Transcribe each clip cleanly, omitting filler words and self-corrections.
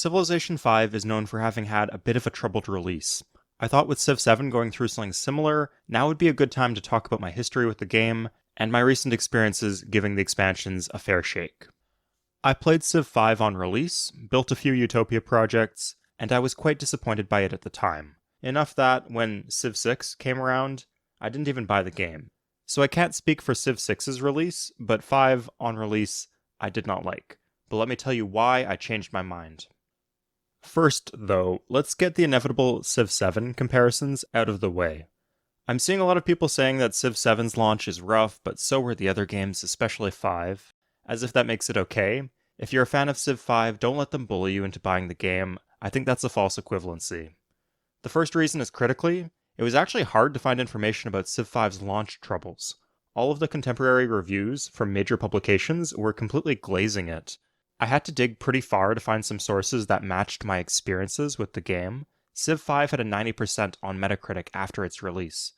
Civilization V is known for having had a bit of a troubled release. I thought with Civ 7 going through something similar, now would be a good time to talk about my history with the game, and my recent experiences giving the expansions a fair shake. I played Civ 5 on release, built a few Utopia projects, and I was quite disappointed by it at the time. Enough that, when Civ 6 came around, I didn't even buy the game. So I can't speak for Civ 6's release, but 5 on release I did not like. But let me tell you why I changed my mind. First, though, let's get the inevitable Civ 7 comparisons out of the way. I'm seeing a lot of people saying that Civ 7's launch is rough, but so were the other games, especially 5, as if that makes it okay. If you're a fan of Civ 5, don't let them bully you into buying the game. I think that's a false equivalency. The first reason is critically, it was actually hard to find information about Civ 5's launch troubles. All of the contemporary reviews from major publications were completely glazing it. I had to dig pretty far to find some sources that matched my experiences with the game. Civ 5 had a 90% on Metacritic after its release.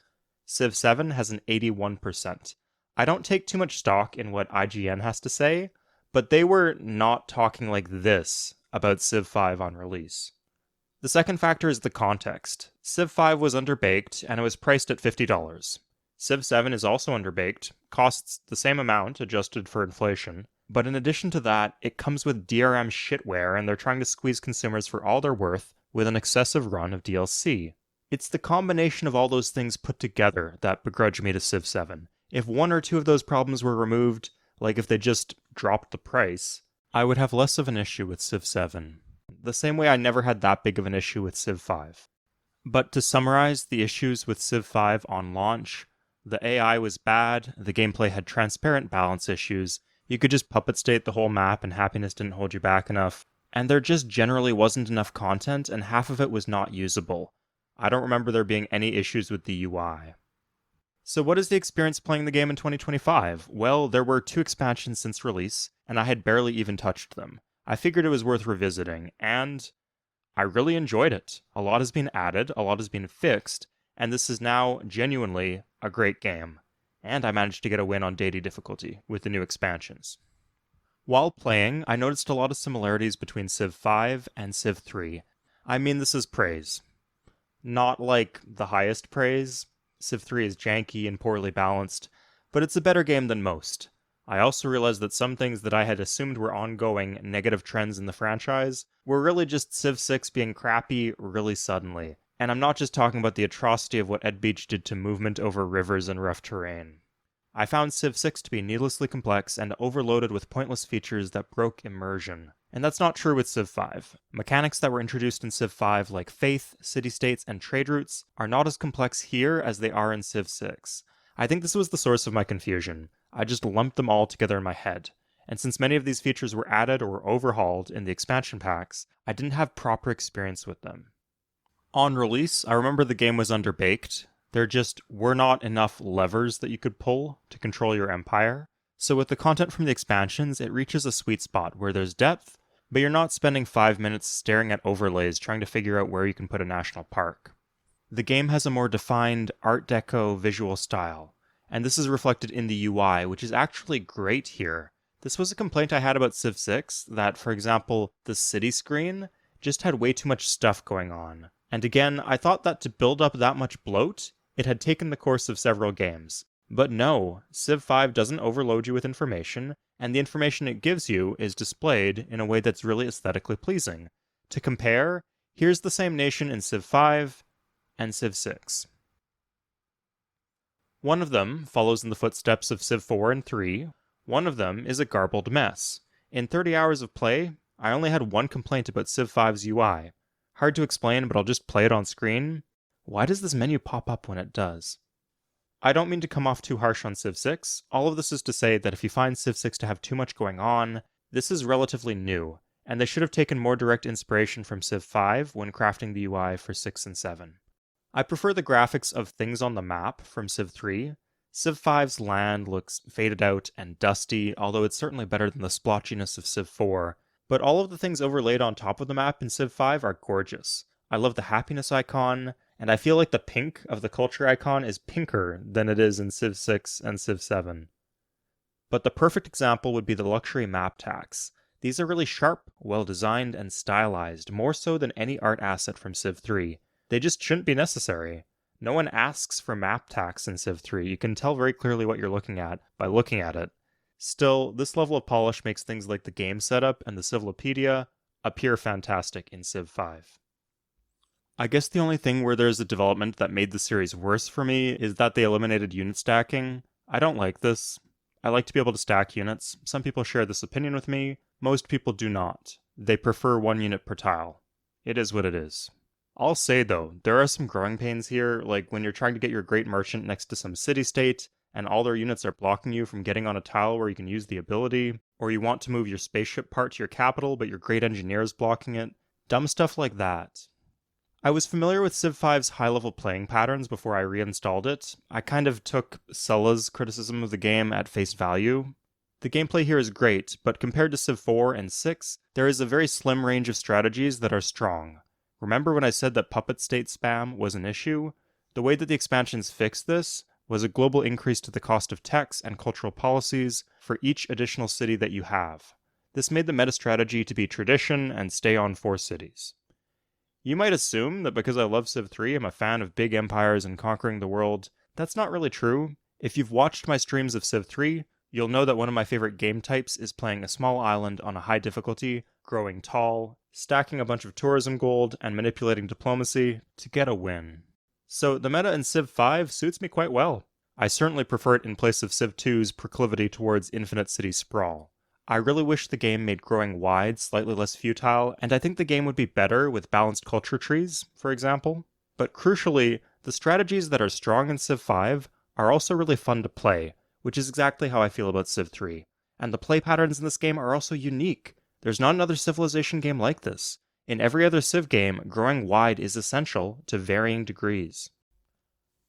Civ 7 has an 81%. I don't take too much stock in what IGN has to say, but they were not talking like this about Civ 5 on release. The second factor is the context. Civ 5 was underbaked, and it was priced at $50. Civ 7 is also underbaked, costs the same amount adjusted for inflation, but in addition to that, it comes with DRM shitware, and they're trying to squeeze consumers for all they're worth with an excessive run of DLC. It's the combination of all those things put together that begrudge me to Civ 7. If one or two of those problems were removed, like if they just dropped the price, I would have less of an issue with Civ 7. The same way I never had that big of an issue with Civ 5. But to summarize the issues with Civ 5 on launch, the AI was bad, the gameplay had transparent balance issues, you could just puppet state the whole map and happiness didn't hold you back enough, and there just generally wasn't enough content and half of it was not usable. I don't remember there being any issues with the UI. So what is the experience playing the game in 2025? Well, there were 2 expansions since release, and I had barely even touched them. I figured it was worth revisiting, and I really enjoyed it. A lot has been added, a lot has been fixed, and this is now genuinely a great game. And I managed to get a win on Deity difficulty with the new expansions. While playing, I noticed a lot of similarities between Civ 5 and Civ 3. I mean this is praise. Not like the highest praise. Civ 3 is janky and poorly balanced, but it's a better game than most. I also realized that some things that I had assumed were ongoing negative trends in the franchise were really just Civ 6 being crappy really suddenly. And I'm not just talking about the atrocity of what Ed Beach did to movement over rivers and rough terrain. I found Civ 6 to be needlessly complex and overloaded with pointless features that broke immersion. And that's not true with Civ 5. Mechanics that were introduced in Civ 5 like faith, city-states, and trade routes are not as complex here as they are in Civ 6. I think this was the source of my confusion. I just lumped them all together in my head. And since many of these features were added or overhauled in the expansion packs, I didn't have proper experience with them. On release, I remember the game was underbaked. There just were not enough levers that you could pull to control your empire. So with the content from the expansions, it reaches a sweet spot where there's depth, but you're not spending 5 minutes staring at overlays trying to figure out where you can put a national park. The game has a more defined Art Deco visual style, and this is reflected in the UI, which is actually great here. This was a complaint I had about Civ 6, that, for example, the city screen just had way too much stuff going on. And again, I thought that to build up that much bloat, it had taken the course of several games. But no, Civ 5 doesn't overload you with information, and the information it gives you is displayed in a way that's really aesthetically pleasing. To compare, here's the same nation in Civ 5 and Civ 6. One of them follows in the footsteps of Civ 4 and 3, one of them is a garbled mess. In 30 hours of play, I only had one complaint about Civ 5's UI. Hard to explain, but I'll just play it on screen. Why does this menu pop up when it does? I don't mean to come off too harsh on Civ 6. All of this is to say that if you find Civ 6 to have too much going on, this is relatively new, and they should have taken more direct inspiration from Civ 5 when crafting the UI for 6 and 7. I prefer the graphics of things on the map from Civ 3. Civ 5's land looks faded out and dusty, although it's certainly better than the splotchiness of Civ 4. But all of the things overlaid on top of the map in Civ 5 are gorgeous. I love the happiness icon, and I feel like the pink of the culture icon is pinker than it is in Civ 6 and Civ 7. But the perfect example would be the luxury map tax. These are really sharp, well-designed, and stylized, more so than any art asset from Civ 3. They just shouldn't be necessary. No one asks for map tax in Civ 3, you can tell very clearly what you're looking at by looking at it. Still, this level of polish makes things like the game setup and the Civilopedia appear fantastic in Civ 5. I guess the only thing where there's a development that made the series worse for me is that they eliminated unit stacking. I don't like this. I like to be able to stack units. Some people share this opinion with me, most people do not. They prefer 1 unit per tile. It is what it is. I'll say though, there are some growing pains here, like when you're trying to get your great merchant next to some city-state, and all their units are blocking you from getting on a tile where you can use the ability, or you want to move your spaceship part to your capital but your great engineer is blocking it. Dumb stuff like that. I was familiar with Civ 5's high-level playing patterns before I reinstalled it. I kind of took Sulla's criticism of the game at face value. The gameplay here is great, but compared to Civ 4 and 6, there is a very slim range of strategies that are strong. Remember when I said that puppet state spam was an issue? The way that the expansions fixed this was a global increase to the cost of techs and cultural policies for each additional city that you have. This made the meta strategy to be tradition and stay on 4 cities. You might assume that because I love Civ 3, I'm a fan of big empires and conquering the world. That's not really true. If you've watched my streams of Civ 3, you'll know that one of my favorite game types is playing a small island on a high difficulty, growing tall, stacking a bunch of tourism gold, and manipulating diplomacy to get a win. So the meta in Civ 5 suits me quite well. I certainly prefer it in place of Civ 2's proclivity towards infinite city sprawl. I really wish the game made growing wide slightly less futile, and I think the game would be better with balanced culture trees, for example. But crucially, the strategies that are strong in Civ 5 are also really fun to play, which is exactly how I feel about Civ 3. And the play patterns in this game are also unique. There's not another Civilization game like this. In every other Civ game, growing wide is essential to varying degrees.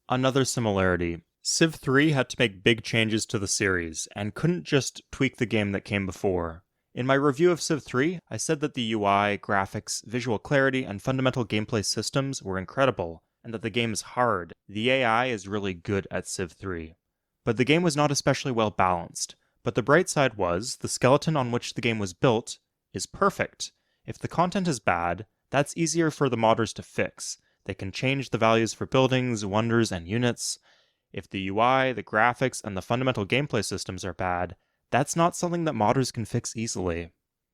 Another similarity. Civ 3 had to make big changes to the series, and couldn't just tweak the game that came before. In my review of Civ 3, I said that the UI, graphics, visual clarity, and fundamental gameplay systems were incredible, and that the game is hard. The AI is really good at Civ 3. But the game was not especially well balanced. But the bright side was, the skeleton on which the game was built is perfect. If the content is bad, that's easier for the modders to fix. They can change the values for buildings, wonders, and units. If the UI, the graphics, and the fundamental gameplay systems are bad, that's not something that modders can fix easily.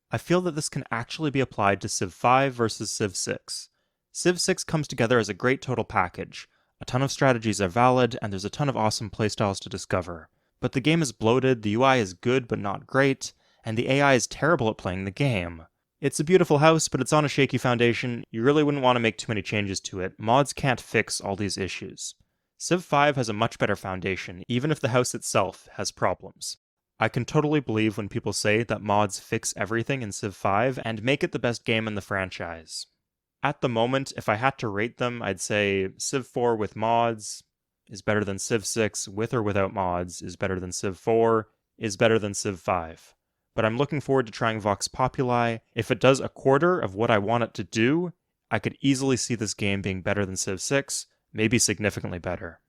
I feel that this can actually be applied to Civ 5 versus Civ 6. Civ 6 comes together as a great total package. A ton of strategies are valid, and there's a ton of awesome playstyles to discover. But the game is bloated, the UI is good but not great, and the AI is terrible at playing the game. It's a beautiful house, but it's on a shaky foundation. You really wouldn't want to make too many changes to it. Mods can't fix all these issues. Civ 5 has a much better foundation, even if the house itself has problems. I can totally believe when people say that mods fix everything in Civ 5 and make it the best game in the franchise. At the moment, if I had to rate them, I'd say Civ 4 with mods is better than Civ 6 with or without mods, is better than Civ 4, is better than Civ 5. But I'm looking forward to trying Vox Populi. If it does a quarter of what I want it to do, I could easily see this game being better than Civ 6, maybe significantly better.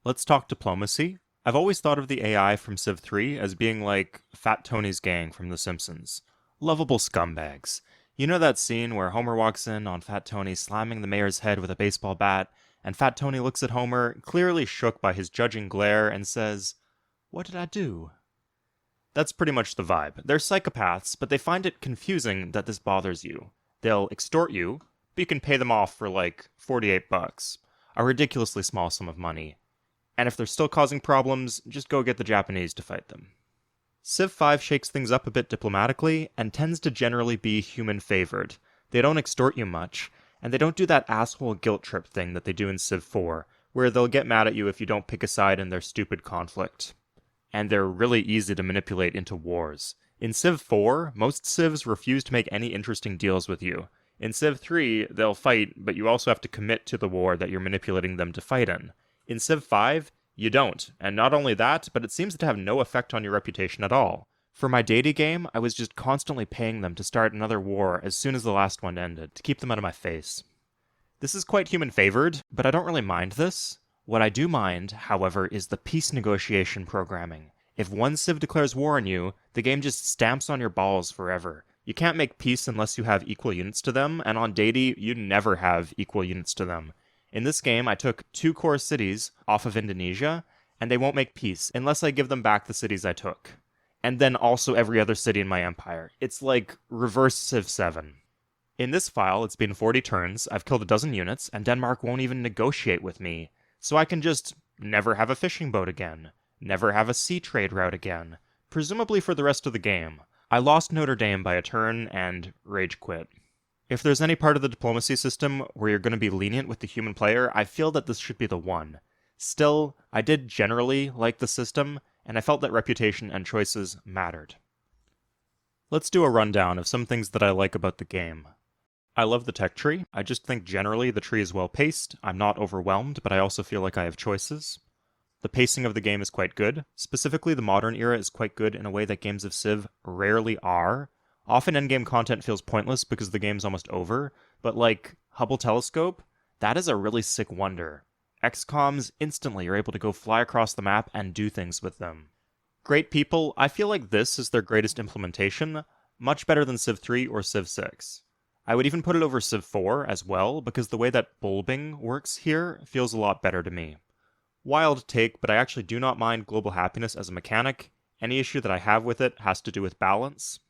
Let's talk diplomacy. I've always thought of the AI from Civ 3 as being like Fat Tony's gang from The Simpsons. Lovable scumbags. You know that scene where Homer walks in on Fat Tony slamming the mayor's head with a baseball bat, and Fat Tony looks at Homer, clearly shook by his judging glare, and says, "What did I do?" That's pretty much the vibe. They're psychopaths, but they find it confusing that this bothers you. They'll extort you, but you can pay them off for like $48, a ridiculously small sum of money. And if they're still causing problems, just go get the Japanese to fight them. Civ 5 shakes things up a bit diplomatically, and tends to generally be human-favored. They don't extort you much, and they don't do that asshole guilt trip thing that they do in Civ 4, where they'll get mad at you if you don't pick a side in their stupid conflict. And they're really easy to manipulate into wars. In Civ 4, most civs refuse to make any interesting deals with you. In Civ 3, they'll fight, but you also have to commit to the war that you're manipulating them to fight in. In Civ 5, you don't, and not only that, but it seems to have no effect on your reputation at all. For my daily game, I was just constantly paying them to start another war as soon as the last one ended, to keep them out of my face. This is quite human-favored, but I don't really mind this. What I do mind, however, is the peace negotiation programming. If one civ declares war on you, the game just stamps on your balls forever. You can't make peace unless you have equal units to them, and on Deity, you never have equal units to them. In this game, I took 2 core cities off of Indonesia, and they won't make peace unless I give them back the cities I took. And then also every other city in my empire. It's like reverse Civ 7. In this file, it's been 40 turns, I've killed a dozen units, and Denmark won't even negotiate with me. So I can just never have a fishing boat again. Never have a sea trade route again. Presumably for the rest of the game. I lost Notre Dame by a turn and rage quit. If there's any part of the diplomacy system where you're going to be lenient with the human player, I feel that this should be the one. Still, I did generally like the system, and I felt that reputation and choices mattered. Let's do a rundown of some things that I like about the game. I love the tech tree. I just think generally the tree is well paced. I'm not overwhelmed, but I also feel like I have choices. The pacing of the game is quite good. Specifically, the modern era is quite good in a way that games of Civ rarely are. Often endgame content feels pointless because the game's almost over, but like Hubble Telescope, that is a really sick wonder. XComs, instantly you're able to go fly across the map and do things with them. Great people, I feel like this is their greatest implementation, much better than Civ 3 or Civ 6. I would even put it over Civ 4 as well, because the way that bulbing works here feels a lot better to me. Wild take, but I actually do not mind global happiness as a mechanic. Any issue that I have with it has to do with balance.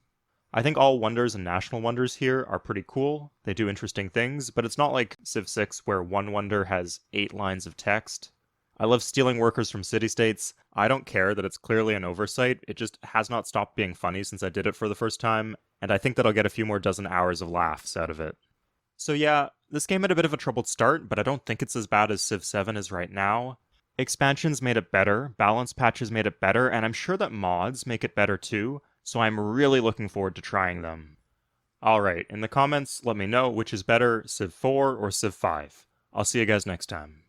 I think all wonders and national wonders here are pretty cool. They do interesting things, but it's not like Civ 6 where one wonder has 8 lines of text. I love stealing workers from city-states. I don't care that it's clearly an oversight, it just has not stopped being funny since I did it for the first time, and I think that I'll get a few more dozen hours of laughs out of it. So yeah, this game had a bit of a troubled start, but I don't think it's as bad as Civ 7 is right now. Expansions made it better, balance patches made it better, and I'm sure that mods make it better too, so I'm really looking forward to trying them. Alright, in the comments, let me know which is better, Civ 4 or Civ 5. I'll see you guys next time.